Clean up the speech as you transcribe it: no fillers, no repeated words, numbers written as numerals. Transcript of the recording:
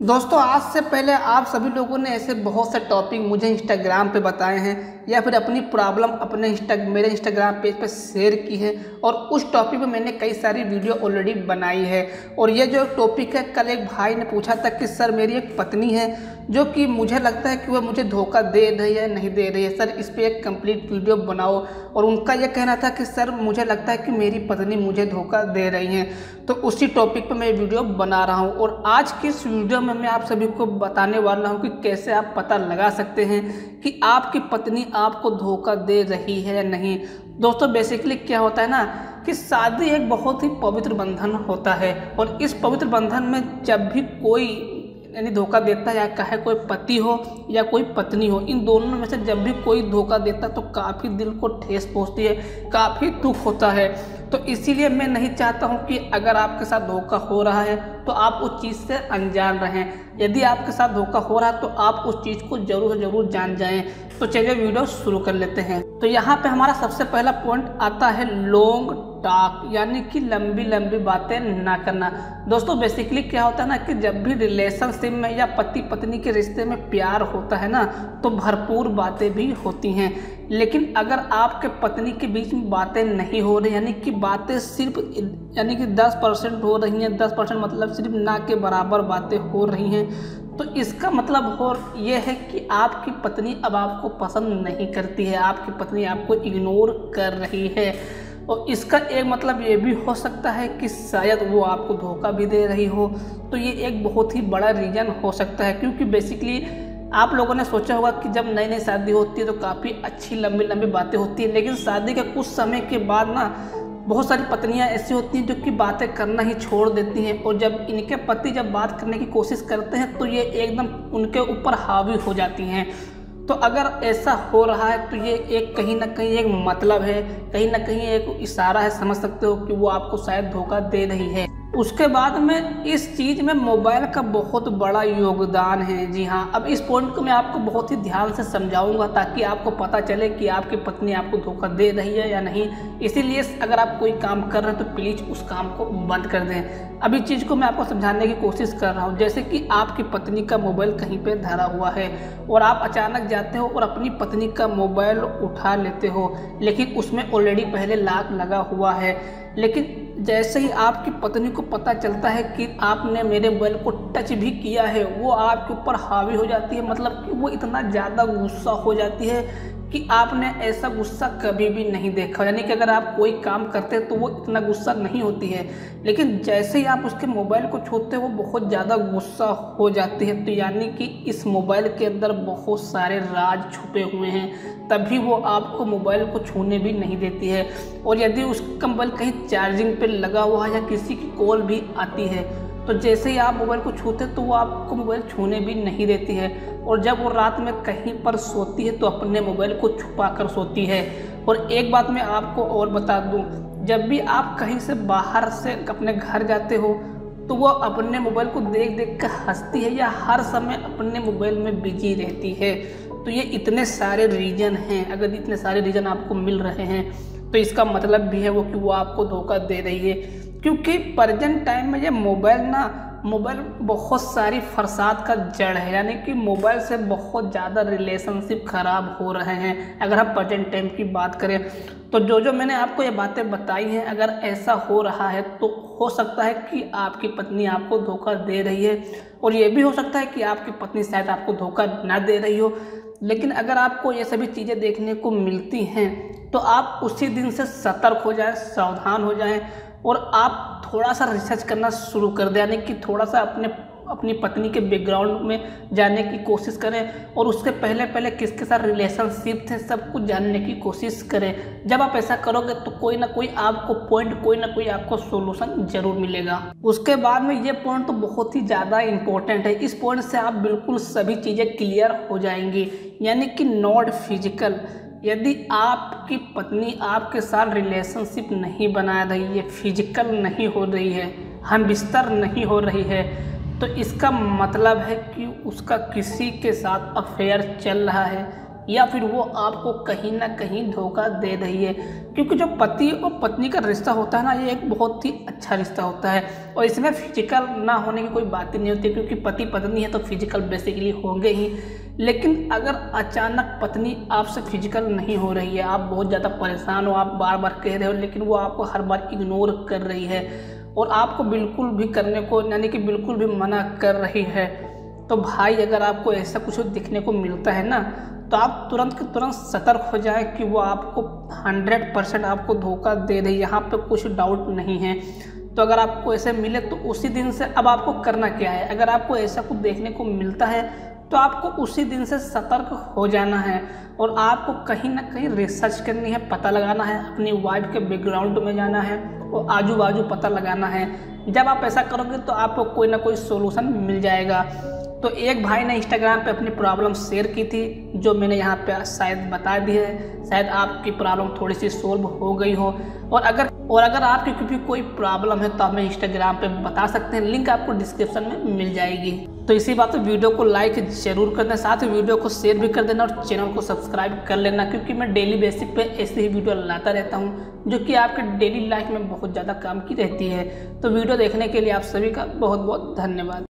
दोस्तों, आज से पहले आप सभी लोगों ने ऐसे बहुत से टॉपिक मुझे इंस्टाग्राम पे बताए हैं या फिर अपनी प्रॉब्लम अपने मेरे इंस्टाग्राम पेज पे शेयर की है और उस टॉपिक पे मैंने कई सारी वीडियो ऑलरेडी बनाई है। और ये जो टॉपिक है, कल एक भाई ने पूछा था कि सर मेरी एक पत्नी है जो कि मुझे लगता है कि वह मुझे धोखा दे रही है नहीं दे रही है, सर इस पर एक कंप्लीट वीडियो बनाओ। और उनका यह कहना था कि सर मुझे लगता है कि मेरी पत्नी मुझे धोखा दे रही है, तो उसी टॉपिक पर मैं वीडियो बना रहा हूँ। और आज की इस वीडियो में मैं आप सभी को बताने वाला हूँ कि कैसे आप पता लगा सकते हैं कि आपकी पत्नी आपको धोखा दे रही है या नहीं। दोस्तों, बेसिकली क्या होता है ना कि शादी एक बहुत ही पवित्र बंधन होता है और इस पवित्र बंधन में जब भी कोई यानी धोखा देता है, या चाहे कोई पति हो या कोई पत्नी हो, इन दोनों में से जब भी कोई धोखा देता है तो काफ़ी दिल को ठेस पहुंचती है, काफ़ी दुख होता है। तो इसीलिए मैं नहीं चाहता हूं कि अगर आपके साथ धोखा हो रहा है तो आप उस चीज़ से अनजान रहें। यदि आपके साथ धोखा हो रहा है तो आप उस चीज़ को जरूर से जरूर जान जाएं। तो चलिए वीडियो शुरू कर लेते हैं। तो यहाँ पे हमारा सबसे पहला पॉइंट आता है लॉन्ग टॉक, यानी कि लंबी लंबी बातें ना करना। दोस्तों, बेसिकली क्या होता है ना कि जब भी रिलेशनशिप में या पति पत्नी के रिश्ते में प्यार होता है ना तो भरपूर बातें भी होती हैं। लेकिन अगर आपके पत्नी के बीच में बातें नहीं हो रही, यानी कि बातें सिर्फ 10% हो रही हैं, 10% मतलब सिर्फ ना के बराबर बातें हो रही हैं, तो इसका मतलब ये है कि आपकी पत्नी अब आपको पसंद नहीं करती है, आपकी पत्नी आपको इग्नोर कर रही है। और इसका एक मतलब ये भी हो सकता है कि शायद वो आपको धोखा भी दे रही हो। तो ये एक बहुत ही बड़ा रीज़न हो सकता है, क्योंकि बेसिकली आप लोगों ने सोचा होगा कि जब नई नई शादी होती है तो काफ़ी अच्छी लंबी लंबी बातें होती हैं, लेकिन शादी के कुछ समय के बाद ना बहुत सारी पत्नियां ऐसी होती हैं जो कि बातें करना ही छोड़ देती हैं। और जब इनके पति जब बात करने की कोशिश करते हैं तो ये एकदम उनके ऊपर हावी हो जाती हैं। तो अगर ऐसा हो रहा है तो ये एक कहीं ना कहीं एक मतलब है, कहीं ना कहीं एक इशारा है, समझ सकते हो कि वो आपको शायद धोखा दे रही है। उसके बाद में इस चीज़ में मोबाइल का बहुत बड़ा योगदान है। जी हाँ, अब इस पॉइंट को मैं आपको बहुत ही ध्यान से समझाऊंगा ताकि आपको पता चले कि आपकी पत्नी आपको धोखा दे रही है या नहीं। इसीलिए अगर आप कोई काम कर रहे हैं तो प्लीज़ उस काम को बंद कर दें। अब इस चीज़ को मैं आपको समझाने की कोशिश कर रहा हूँ। जैसे कि आपकी पत्नी का मोबाइल कहीं पर धरा हुआ है और आप अचानक जाते हो और अपनी पत्नी का मोबाइल उठा लेते हो, लेकिन उसमें ऑलरेडी पहले लॉक लगा हुआ है। लेकिन जैसे ही आपकी पत्नी को पता चलता है कि आपने मेरे मोबाइल को टच भी किया है, वो आपके ऊपर हावी हो जाती है। मतलब कि वो इतना ज़्यादा गुस्सा हो जाती है कि आपने ऐसा गुस्सा कभी भी नहीं देखा। यानी कि अगर आप कोई काम करते हैं तो वो इतना गुस्सा नहीं होती है, लेकिन जैसे ही आप उसके मोबाइल को छूते हैं वो बहुत ज़्यादा गुस्सा हो जाती है। तो यानी कि इस मोबाइल के अंदर बहुत सारे राज छुपे हुए हैं, तभी वो आपको मोबाइल को छूने भी नहीं देती है। और यदि उसका मोबाइल कहीं चार्जिंग पे लगा हुआ है या किसी की कॉल भी आती है तो जैसे ही आप मोबाइल को छूते तो वो आपको मोबाइल छूने भी नहीं देती है। और जब वो रात में कहीं पर सोती है तो अपने मोबाइल को छुपा कर सोती है। और एक बात मैं आपको और बता दूं, जब भी आप कहीं से बाहर से अपने घर जाते हो तो वो अपने मोबाइल को देख देख कर हंसती है या हर समय अपने मोबाइल में बिजी रहती है। तो ये इतने सारे रीज़न हैं। अगर इतने सारे रीज़न आपको मिल रहे हैं तो इसका मतलब भी है कि वो आपको धोखा दे रही है। क्योंकि प्रेजेंट टाइम में ये मोबाइल बहुत सारी फसाद का जड़ है। यानी कि मोबाइल से बहुत ज़्यादा रिलेशनशिप ख़राब हो रहे हैं। अगर हम प्रेजेंट टाइम की बात करें तो जो मैंने आपको ये बातें बताई हैं, अगर ऐसा हो रहा है तो हो सकता है कि आपकी पत्नी आपको धोखा दे रही है। और ये भी हो सकता है कि आपकी पत्नी शायद आपको धोखा ना दे रही हो। लेकिन अगर आपको ये सभी चीज़ें देखने को मिलती हैं तो आप उसी दिन से सतर्क हो जाएं, सावधान हो जाएं और आप थोड़ा सा रिसर्च करना शुरू कर दें। यानी कि थोड़ा सा अपनी पत्नी के बैकग्राउंड में जाने की कोशिश करें और उसके पहले किसके साथ रिलेशनशिप थे सब कुछ जानने की कोशिश करें। जब आप ऐसा करोगे तो कोई ना कोई आपको पॉइंट, कोई ना कोई आपको सोल्यूशन जरूर मिलेगा। उसके बाद में ये पॉइंट तो बहुत ही ज़्यादा इम्पोर्टेंट है। इस पॉइंट से आप बिल्कुल सभी चीज़ें क्लियर हो जाएंगी। यानी कि नॉट फिजिकल, यदि आपकी पत्नी आपके साथ रिलेशनशिप नहीं बना रही है, फिजिकल नहीं हो रही है, हम बिस्तर नहीं हो रही है, तो इसका मतलब है कि उसका किसी के साथ अफेयर चल रहा है, या फिर वो आपको कहीं ना कहीं धोखा दे रही है। क्योंकि जो पति और पत्नी का रिश्ता होता है ना, ये एक बहुत ही अच्छा रिश्ता होता है और इसमें फिजिकल ना होने की कोई बात ही नहीं होती, क्योंकि पति पत्नी है तो फिजिकल बेसिकली होंगे ही। लेकिन अगर अचानक पत्नी आपसे फिजिकल नहीं हो रही है, आप बहुत ज़्यादा परेशान हो, आप बार बार कह रहे हो लेकिन वो आपको हर बार इग्नोर कर रही है और आपको बिल्कुल भी करने को यानी कि बिल्कुल भी मना कर रही है, तो भाई अगर आपको ऐसा कुछ दिखने को मिलता है ना, तो आप तुरंत के तुरंत सतर्क हो जाए कि वो आपको 100% आपको धोखा दे रही है, यहाँ पे कुछ डाउट नहीं है। तो अगर आपको ऐसे मिले तो उसी दिन से अब आपको करना क्या है, अगर आपको ऐसा कुछ देखने को मिलता है तो आपको उसी दिन से सतर्क हो जाना है और आपको कहीं ना कहीं रिसर्च करनी है, पता लगाना है, अपनी वाइफ के बैकग्राउंड में जाना है और आजू बाजू पता लगाना है। जब आप ऐसा करोगे तो आपको कोई ना कोई सोल्यूशन मिल जाएगा। तो एक भाई ने इंस्टाग्राम पे अपनी प्रॉब्लम शेयर की थी, जो मैंने यहाँ पे शायद बता दी है। शायद आपकी प्रॉब्लम थोड़ी सी सोल्व हो गई हो और अगर आपकी भी कोई प्रॉब्लम है तो हमें इंस्टाग्राम पे बता सकते हैं, लिंक आपको डिस्क्रिप्शन में मिल जाएगी। तो इसी बात पे वीडियो को लाइक जरूर कर देना, साथ ही वीडियो को शेयर भी कर देना और चैनल को सब्सक्राइब कर लेना, क्योंकि मैं डेली बेसिस पे ऐसे ही वीडियो लाता रहता हूँ जो कि आपके डेली लाइफ में बहुत ज़्यादा काम की रहती है। तो वीडियो देखने के लिए आप सभी का बहुत बहुत धन्यवाद।